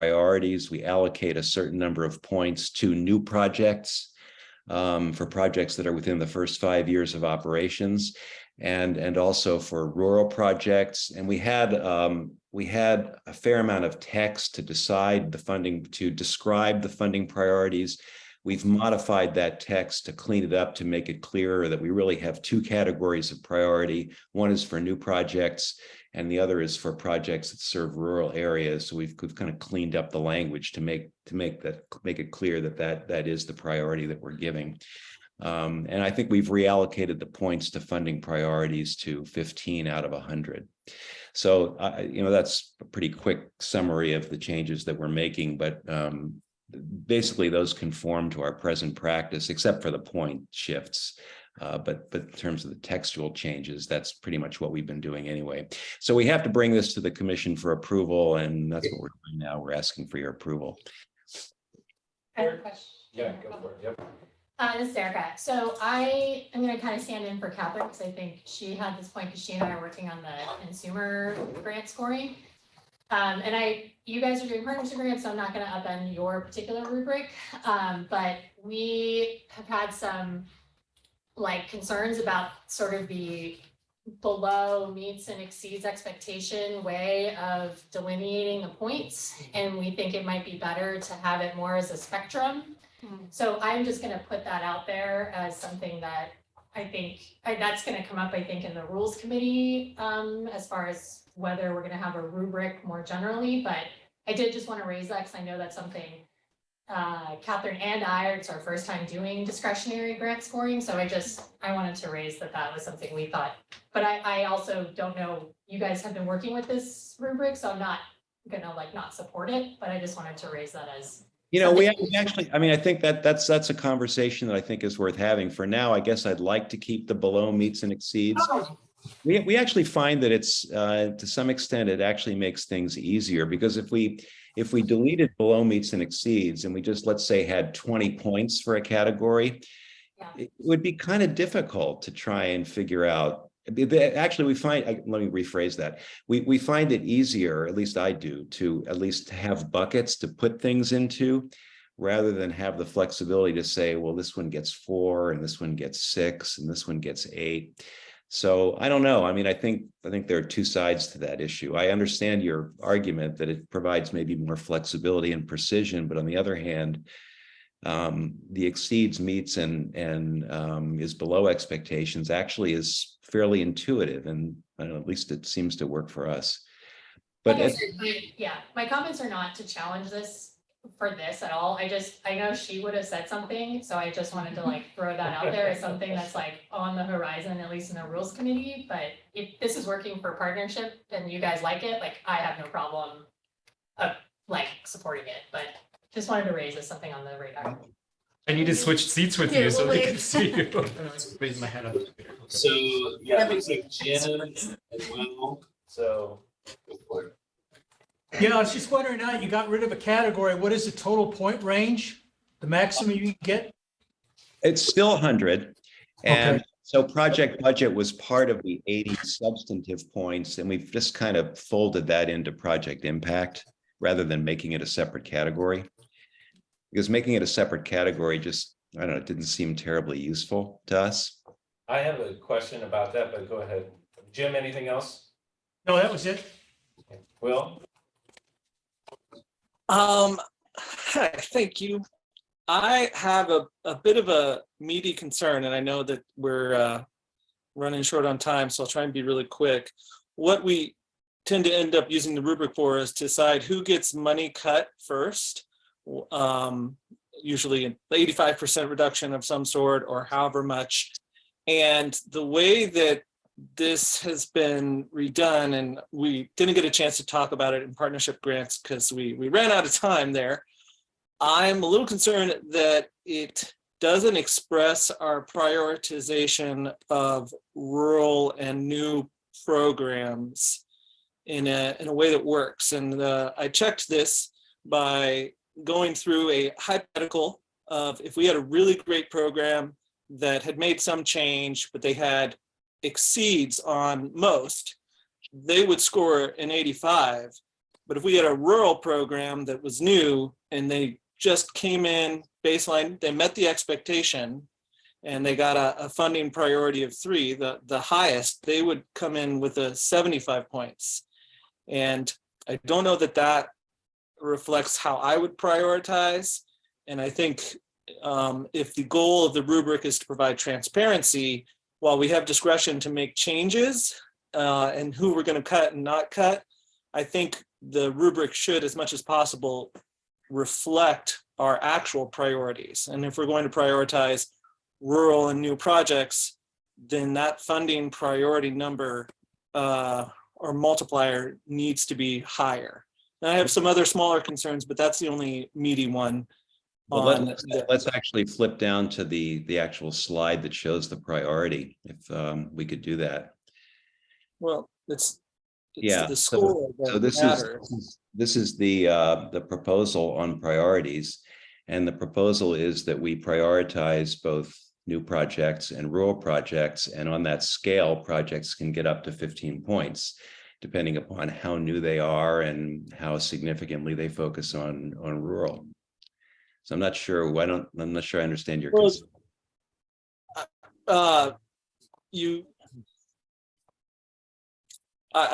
priorities, we allocate a certain number of points to new projects for projects that are within the first 5 years of operations, and also for rural projects. And we had a fair amount of text to decide the funding, to describe the funding priorities. We've modified that text to clean it up, to make it clearer that we really have two categories of priority. One is for new projects, and the other is for projects that serve rural areas. So we've kind of cleaned up the language to make it clear that is the priority that we're giving. And I think we've reallocated the points to funding priorities to 15 out of 100. So that's a pretty quick summary of the changes that we're making, but basically those conform to our present practice, except for the point shifts. But in terms of the textual changes, that's pretty much what we've been doing anyway. So we have to bring this to the commission for approval, and that's what we're doing now. We're asking for your approval. I have a question. Yeah, go for it. Yep. This is Erica. So I'm going to kind of stand in for Catherine because I think she had this point because she and I are working on the consumer grant scoring. And you guys are doing partnership grants, so I'm not going to upend your particular rubric. But we have had some concerns about sort of the below meets and exceeds expectation way of delineating the points. And we think it might be better to have it more as a spectrum. So I'm just going to put that out there as something that I think that's going to come up, I think, in the rules committee as far as whether we're going to have a rubric more generally. But I did just want to raise that because I know that's something Catherine and it's our first time doing discretionary grant scoring. So I wanted to raise that was something we thought. But I also don't know, you guys have been working with this rubric, so I'm not going to not support it. But I just wanted to raise that as we actually, I think that's a conversation that I think is worth having. For now, I guess I'd like to keep the below meets and exceeds. We actually find that it's to some extent it actually makes things easier, because if we deleted below meets and exceeds and we just, let's say, had 20 points for a category, it would be kind of difficult to try and figure out. Actually, we find, let me rephrase that. We find it easier, at least I do, to at least have buckets to put things into, rather than have the flexibility to say, well, this one gets 4 and this one gets 6 and this one gets 8. So I don't know. I think there are two sides to that issue. I understand your argument that it provides maybe more flexibility and precision, but on the other hand, the exceeds, meets, and is below expectations actually is fairly intuitive, and at least it seems to work for us. But my comments are not to challenge this for this at all. I know she would have said something, so I just wanted to throw that out there as something that's on the horizon, at least in the rules committee. But if this is working for partnership and you guys like it, I have no problem supporting it. But just wanted to raise this something on the radar. I need to switch seats with you so they can see you. Raise my head up. So yeah, it looks like Shannon as well. So go for it. Yeah, I was just wondering, now you got rid of a category. What is the total point range? The maximum you can get? It's still 100. And Okay. so project budget was part of the 80 substantive points, and we've just kind of folded that into project impact rather than making it a separate category. Because making it a separate category just, I don't know, it didn't seem terribly useful to us. I have a question about that, but go ahead. Jim, anything else? No, that was it. Will? Thank you. I have a bit of a meaty concern, and I know that we're running short on time, so I'll try and be really quick. What we tend to end up using the rubric for is to decide who gets money cut first. Usually an 85% reduction of some sort or however much. And the way that this has been redone, and we didn't get a chance to talk about it in partnership grants because we ran out of time there. I'm a little concerned that it doesn't express our prioritization of rural and new programs in a way that works. And I checked this by going through a hypothetical of if we had a really great program that had made some change, but they had exceeds on most, they would score an 85. But if we had a rural program that was new and they just came in baseline, they met the expectation, and they got a funding priority of 3, the highest, they would come in with a 75 points. And I don't know that that reflects how I would prioritize. And I think if the goal of the rubric is to provide transparency, while we have discretion to make changes and who we're going to cut and not cut, I think the rubric should, as much as possible, reflect our actual priorities. And if we're going to prioritize rural and new projects, then that funding priority number or multiplier needs to be higher. And I have some other smaller concerns, but that's the only meaty one. Well, let's actually flip down to the actual slide that shows the priority, if we could do that. Well, it's Yeah, the score so this is the proposal on priorities, and the proposal is that we prioritize both new projects and rural projects, and on that scale, projects can get up to 15 points, depending upon how new they are and how significantly they focus on rural. So I'm not sure. I'm not sure I understand your concern.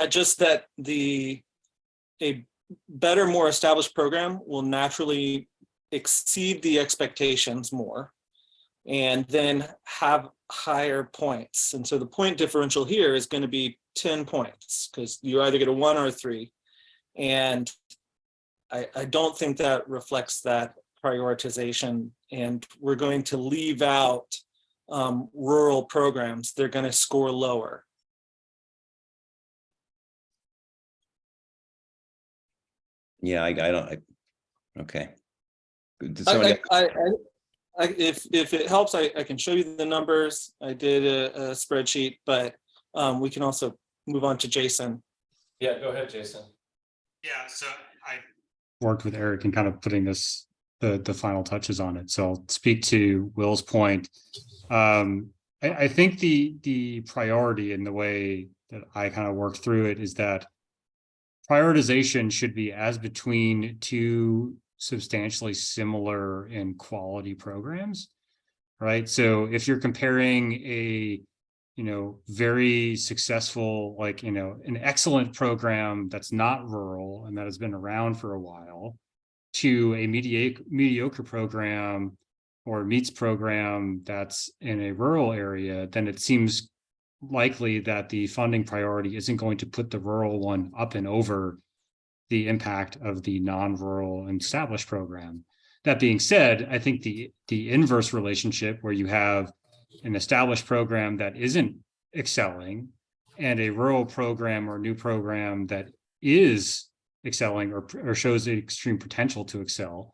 Just that a better, more established program will naturally exceed the expectations more and then have higher points. And so the point differential here is going to be 10 points because you either get a 1 or a 3. And I don't think that reflects that prioritization. And we're going to leave out rural programs. They're going to score lower. Yeah, I don't. Okay. If it helps, I can show you the numbers. I did a spreadsheet, but we can also move on to Jason. Yeah, go ahead, Jason. Yeah, so I worked with Eric in kind of putting the final touches on it. So I'll speak to Will's point. I think the priority in the way that I kind of worked through it is that prioritization should be as between 2 substantially similar in quality programs, right? So if you're comparing a, very successful, like, an excellent program that's not rural and that has been around for a while to a mediocre program or meets program that's in a rural area, then it seems likely that the funding priority isn't going to put the rural one up and over the impact of the non-rural and established program. That being said, I think the inverse relationship where you have an established program that isn't excelling and a rural program or new program that is excelling or shows extreme potential to excel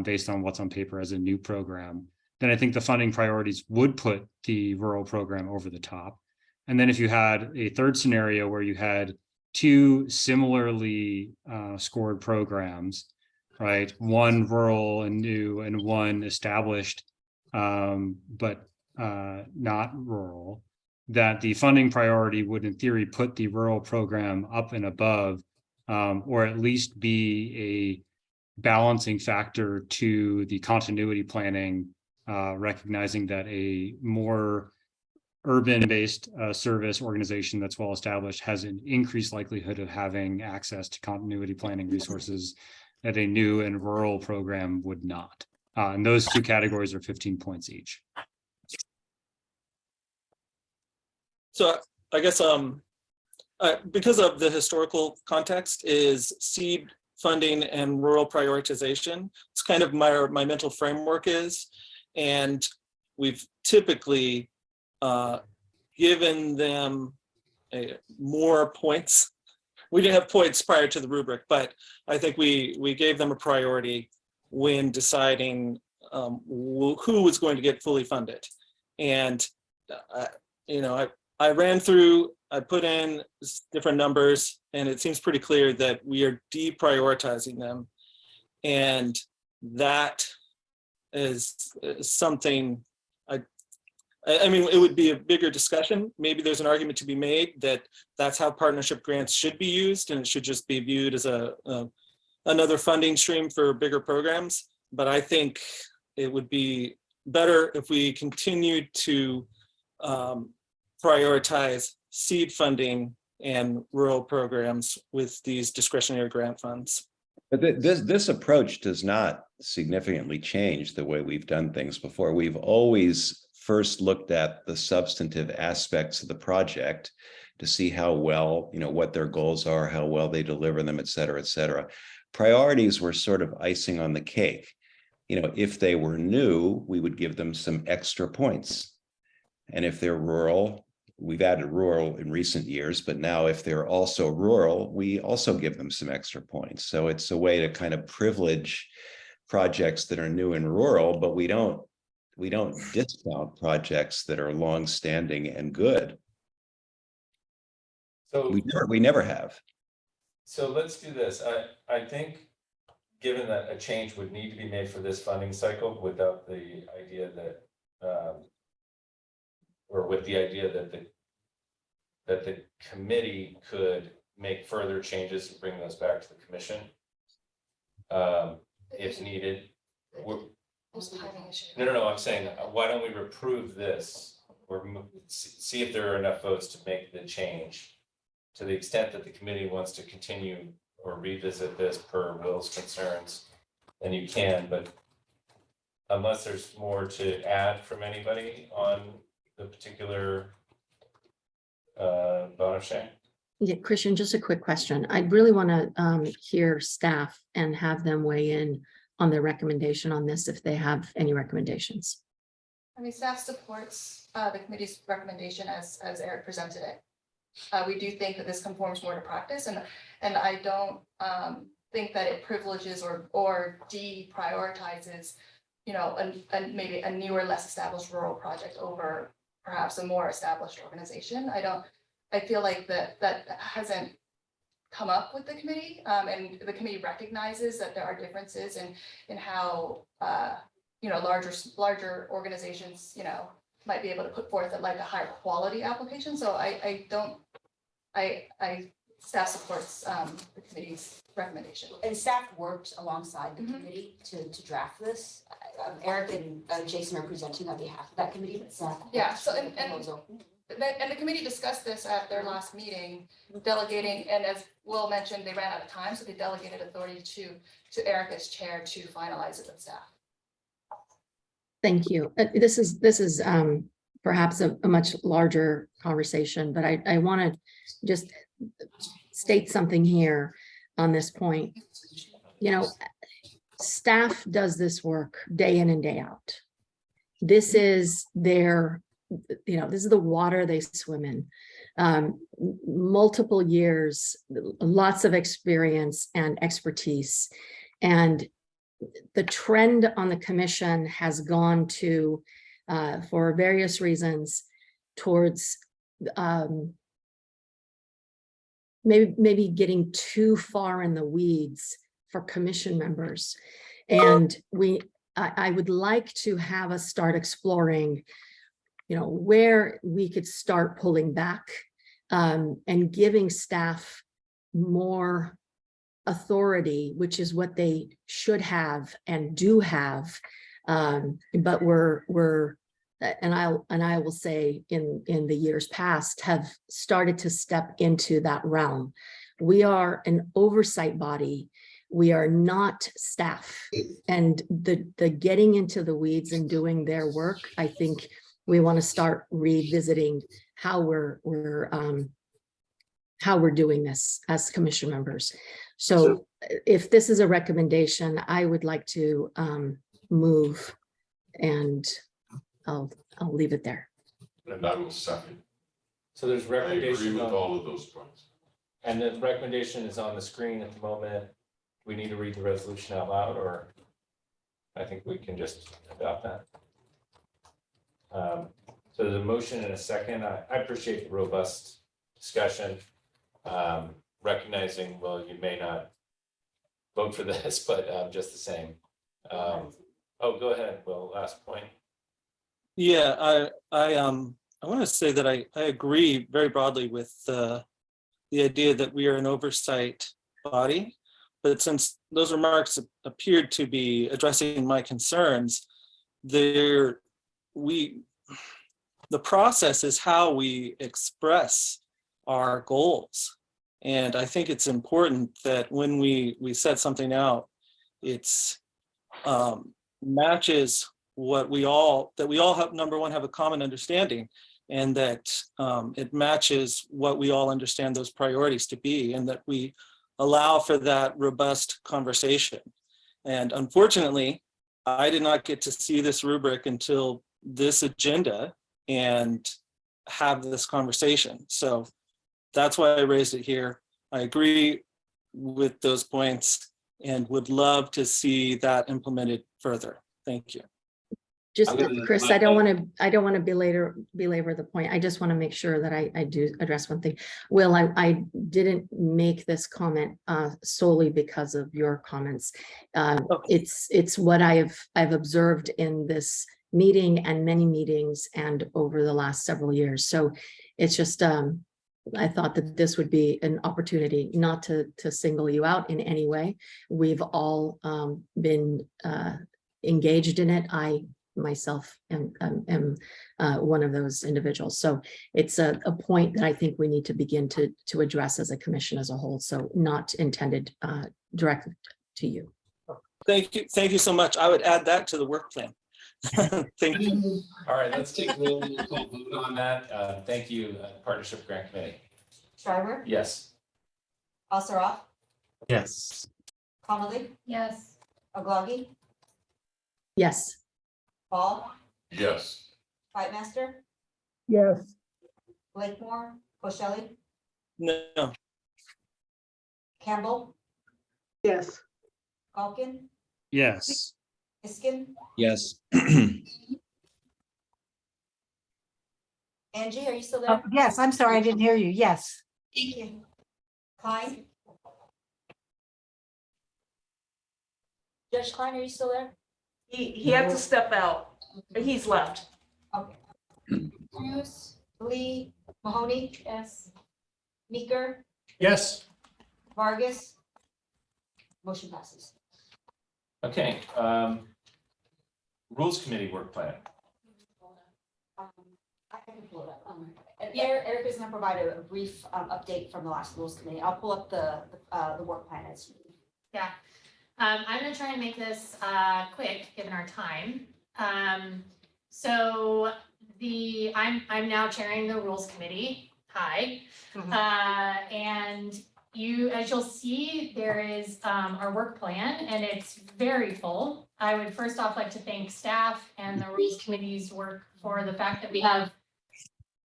based on what's on paper as a new program, then I think the funding priorities would put the rural program over the top. And then if you had a third scenario where you had 2 similarly scored programs, right? One rural and new and one established, but not rural, that the funding priority would in theory put the rural program up and above, or at least be a balancing factor to the continuity planning, recognizing that a more urban-based service organization that's well established has an increased likelihood of having access to continuity planning resources that a new and rural program would not. And those 2 categories are 15 points each. So I guess because of the historical context is seed funding and rural prioritization, it's kind of my mental framework is, and we've typically given them more points. We didn't have points prior to the rubric, but I think we gave them a priority when deciding who was going to get fully funded. And I ran through, I put in different numbers, and it seems pretty clear that we are deprioritizing them. And that is something I mean, it would be a bigger discussion. Maybe there's an argument to be made that that's how partnership grants should be used, and it should just be viewed as another funding stream for bigger programs. But I think it would be better if we continued to prioritize seed funding and rural programs with these discretionary grant funds. But this approach does not significantly change the way we've done things before. We've always first looked at the substantive aspects of the project to see how well, what their goals are, how well they deliver them, et cetera, et cetera. Priorities were sort of icing on the cake. If they were new, we would give them some extra points. And if they're rural, we've added rural in recent years, but now if they're also rural, we also give them some extra points. So it's a way to kind of privilege projects that are new and rural, but we don't discount projects that are longstanding and good. So We never have. So let's do this. I think, given that a change would need to be made for this funding cycle without the idea that, or with the idea that the committee could make further changes and bring those back to the commission, if needed. No, I'm saying, why don't we approve this or see if there are enough votes to make the change? To the extent that the committee wants to continue or revisit this per Will's concerns, then you can, but unless there's more to add from anybody on the particular Bonifay. Yeah, Christian, just a quick question. I'd really want to hear staff and have them weigh in on their recommendation on this if they have any recommendations. I mean, staff supports the committee's recommendation as Eric presented it. We do think that this conforms more to practice, and I don't think that it privileges or deprioritizes, maybe a newer, less established rural project over perhaps a more established organization. I feel like that hasn't come up with the committee, and the committee recognizes that there are differences in how larger organizations might be able to put forth a higher quality application. So staff supports the committee's recommendation. And staff worked alongside the committee to draft this. Eric and Jason are presenting on behalf of that committee, but staff. Yeah, so and the committee discussed this at their last meeting, delegating, and as Will mentioned, they ran out of time, so they delegated authority to Eric as chair to finalize it with staff. Thank you. This is perhaps a much larger conversation, but I want to just state something here on this point. Staff does this work day in and day out. This is this is the water they swim in. Multiple years, lots of experience and expertise. And the trend on the commission has gone to, for various reasons, towards maybe getting too far in the weeds for commission members. And I would like to have us start exploring, where we could start pulling back and giving staff more authority, which is what they should have and do have. But I will say in the years past have started to step into that realm. We are an oversight body. We are not staff, and the getting into the weeds and doing their work, I think we want to start revisiting how we're doing this as commission members. So if this is a recommendation, I would like to move, and I'll leave it there. And I will second. So there's I agree recommendation with on, all of those points. and the recommendation is on the screen at the moment. We need to read the resolution out loud, or I think we can just adopt that. So there's a motion and a second. I appreciate the robust discussion. Recognizing, well, you may not vote for this, but just the same. Oh, go ahead, Will, last point. Yeah, I want to say that I agree very broadly with the idea that we are an oversight body. But since those remarks appeared to be addressing my concerns, the process is how we express our goals. And I think it's important that when we set something out, it's matches what we all have, number one, have a common understanding, and that it matches what we all understand those priorities to be, and that we allow for that robust conversation. And unfortunately, I did not get to see this rubric until this agenda and have this conversation. So that's why I raised it here. I agree with those points and would love to see that implemented further. Thank you. Just, I'm gonna Chris, let I don't want to belabor the point. I just want to make sure that I do address one thing. Will, I didn't make this comment solely because of your comments. Okay. It's what I've observed in this meeting and many meetings and over the last several years. So it's just, I thought that this would be an opportunity not to single you out in any way. We've all been engaged in it. I myself am one of those individuals. So it's a point that I think we need to begin to address as a commission as a whole. So not intended directly to you. Thank you so much. I would add that to the work plan. Thank you. All right, let's take a roll call vote on that. Thank you, Partnership Grant Committee. Shriver, Yes. Asaraf, Yes. Connolly, Yes. Oglagi, Yes. Ball, Yes. Whitemaster, Yes. Blakemore, Koshelli, No, Campbell, Yes. Calkin, Yes. Iskin, Yes. Angie, are you still there? Yes, I'm sorry, I didn't hear you. Yes. Thank you. Klein? Judge Klein, are you still there? He had to step out. He's left. Okay. Cruz, Lee, Mahoney, Yes. Meeker, Yes. Vargas. Motion passes. Okay, Rules Committee work plan. I can pull it up. And Eric is going to provide a brief update from the last rules committee. I'll pull up the work plan as you. Yeah. I'm gonna try and make this quick, given our time. So I'm now chairing the Rules Committee. Hi. And as you'll see, there is our work plan, and it's very full. I would first off like to thank staff and the Rules Committee's work for the fact that we have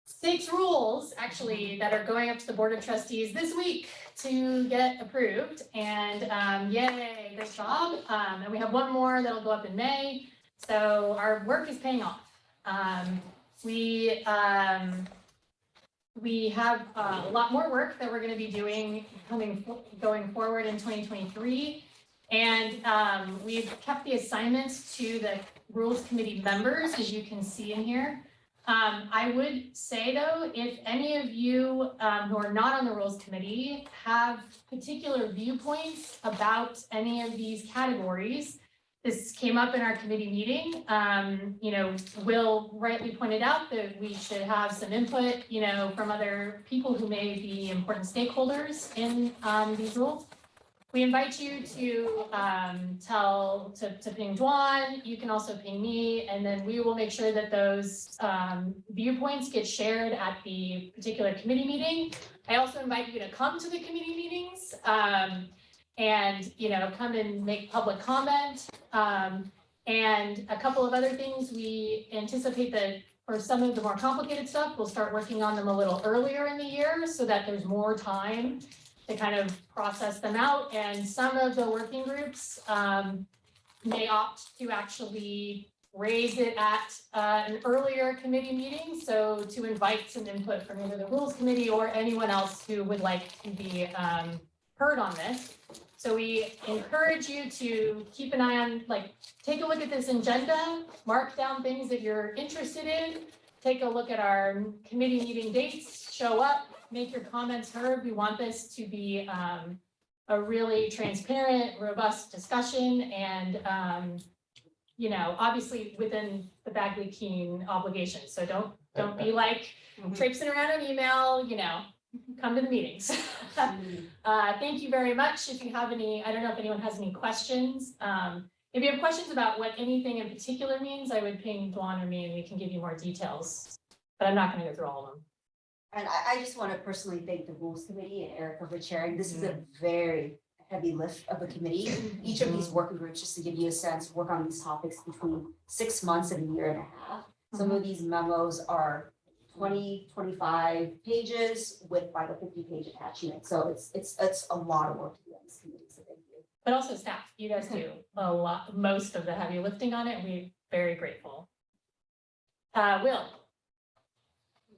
6 rules actually that are going up to the Board of Trustees this week to get approved, and yay, great job. And we have 1 more that'll go up in May. So our work is paying off. We have a lot more work that we're going to be doing going forward in 2023. And we've kept the assignments to the Rules Committee members, as you can see in here. I would say though, if any of you who are not on the Rules Committee have particular viewpoints about any of these categories, this came up in our committee meeting. Will rightly pointed out that we should have some input, from other people who may be important stakeholders in these rules. We invite you to ping Dwan. You can also ping me, and then we will make sure that those viewpoints get shared at the particular committee meeting. I also invite you to come to the committee meetings and come and make public comment. And a couple of other things, we anticipate that for some of the more complicated stuff, we'll start working on them a little earlier in the year so that there's more time to kind of process them out. And some of the working groups may opt to actually raise it at an earlier committee meeting. So to invite some input from either the Rules Committee or anyone else who would like to be heard on this. So we encourage you to keep an eye on, like, take a look at this agenda, mark down things that you're interested in, take a look at our committee meeting dates, show up, make your comments heard. We want this to be a really transparent, robust discussion and, you know, obviously within the Bagley Keene obligations. So don't be like traipsing around an email, you know, come to the meetings. Thank you very much. If you have any, I don't know if anyone has any questions. If you have questions about what anything in particular means, I would ping Dawn or me and we can give you more details, but I'm not gonna go through all of them. And I just want to personally thank the Rules Committee and Erica for chairing. This is a very heavy lift of a committee. Each of these working groups, just to give you a sense, work on these topics between 6 months and a year and a half. Some of these memos are 20, 25 pages with like a 50-page attachment. So it's a lot of work to do on this committee. So thank you. But also staff, you guys do a lot, most of the heavy lifting on it, and we're very grateful. Will.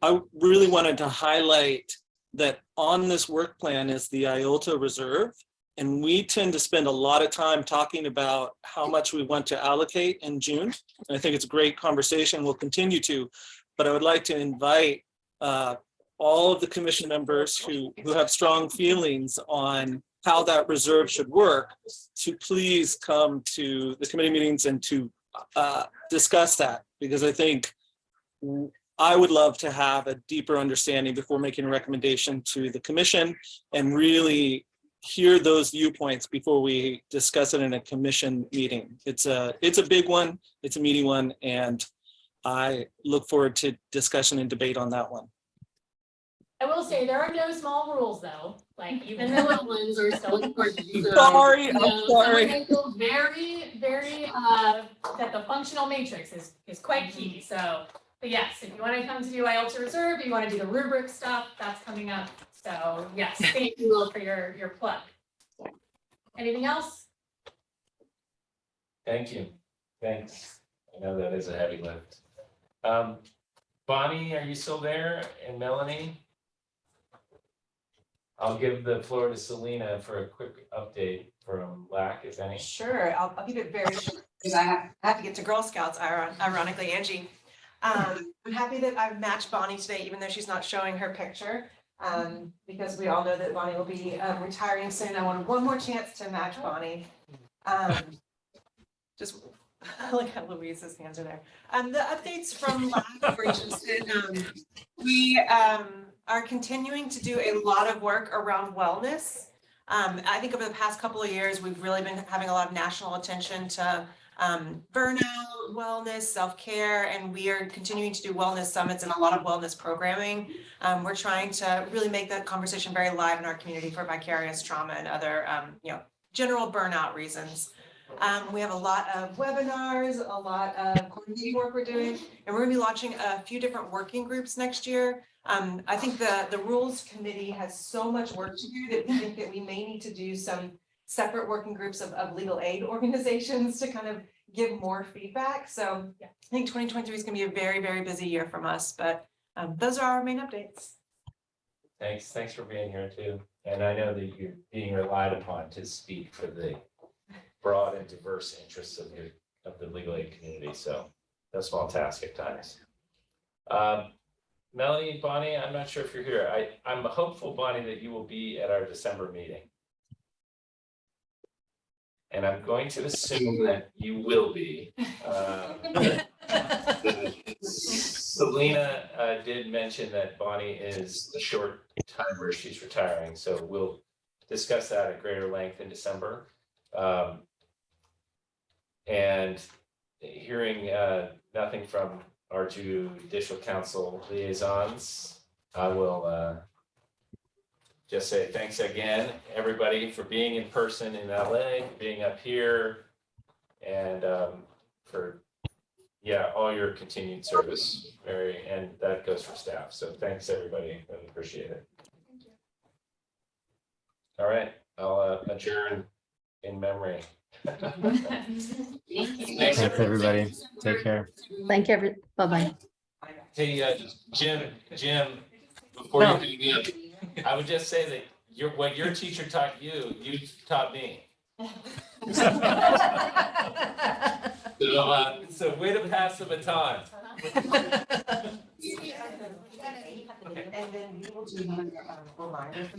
I really wanted to highlight that on this work plan is the IOLTA reserve. And we tend to spend a lot of time talking about how much we want to allocate in June. And I think it's a great conversation. We'll continue to, but I would like to invite all of the commission members who have strong feelings on how that reserve should work to please come to the committee meetings and to discuss that, because I think I would love to have a deeper understanding before making a recommendation to the commission and really hear those viewpoints before we discuss it in a commission meeting. It's a big one, it's a meaty one, and I look forward to discussion and debate on that one. I will say there are no small rules though, like even the little ones are still important. So, Sorry, you I'm know, sorry. I feel very, that the functional matrix is quite key. So, but yes, if you want to come to do IELTS Reserve, you want to do the rubric stuff, that's coming up. So yes, thank you, Will, for your plug. Anything else? Thank you. Thanks. I know that is a heavy lift. Bonnie, are you still there? And Melanie? I'll give the floor to Selena for a quick update from LAC, if any. Sure, I'll keep it very short because I have to get to Girl Scouts, ironically, Angie. I'm happy that I've matched Bonnie today, even though she's not showing her picture. Because we all know that Bonnie will be retiring soon. I wanted one more chance to match Bonnie. Just look how Louise's hands are there. The updates from LAC operations. We are continuing to do a lot of work around wellness. I think over the past couple of years, we've really been having a lot of national attention to burnout, wellness, self-care, and we are continuing to do wellness summits and a lot of wellness programming. We're trying to really make that conversation very live in our community for vicarious trauma and other, general burnout reasons. We have a lot of webinars, a lot of coordinating work we're doing, and we're gonna be launching a few different working groups next year. I think the Rules Committee has so much work to do that we think that we may need to do some separate working groups of legal aid organizations to kind of give more feedback. So I think 2023 is gonna be a very, very busy year from us, but those are our main updates. Thanks for being here too. And I know that you're being relied upon to speak for the broad and diverse interests of the legal aid community. So no small task at times. Melanie, Bonnie, I'm not sure if you're here. I'm hopeful, Bonnie, that you will be at our December meeting. And I'm going to assume that you will be. Selena did mention that Bonnie is a short timer, she's retiring, so we'll discuss that at greater length in December. And hearing nothing from our judicial council liaisons, I will just say thanks again, everybody, for being in person in LA, being up here, and for all your continued service, and that goes for staff. So thanks, everybody. I appreciate it. Thank you. All right, I'll adjourn in memory. Thanks, everybody. Take care. Thank you, bye-bye. Hey, Jim, before you hang up, I would just say that what your teacher taught you, you taught me. So way to pass the baton. And then we will do another reminder.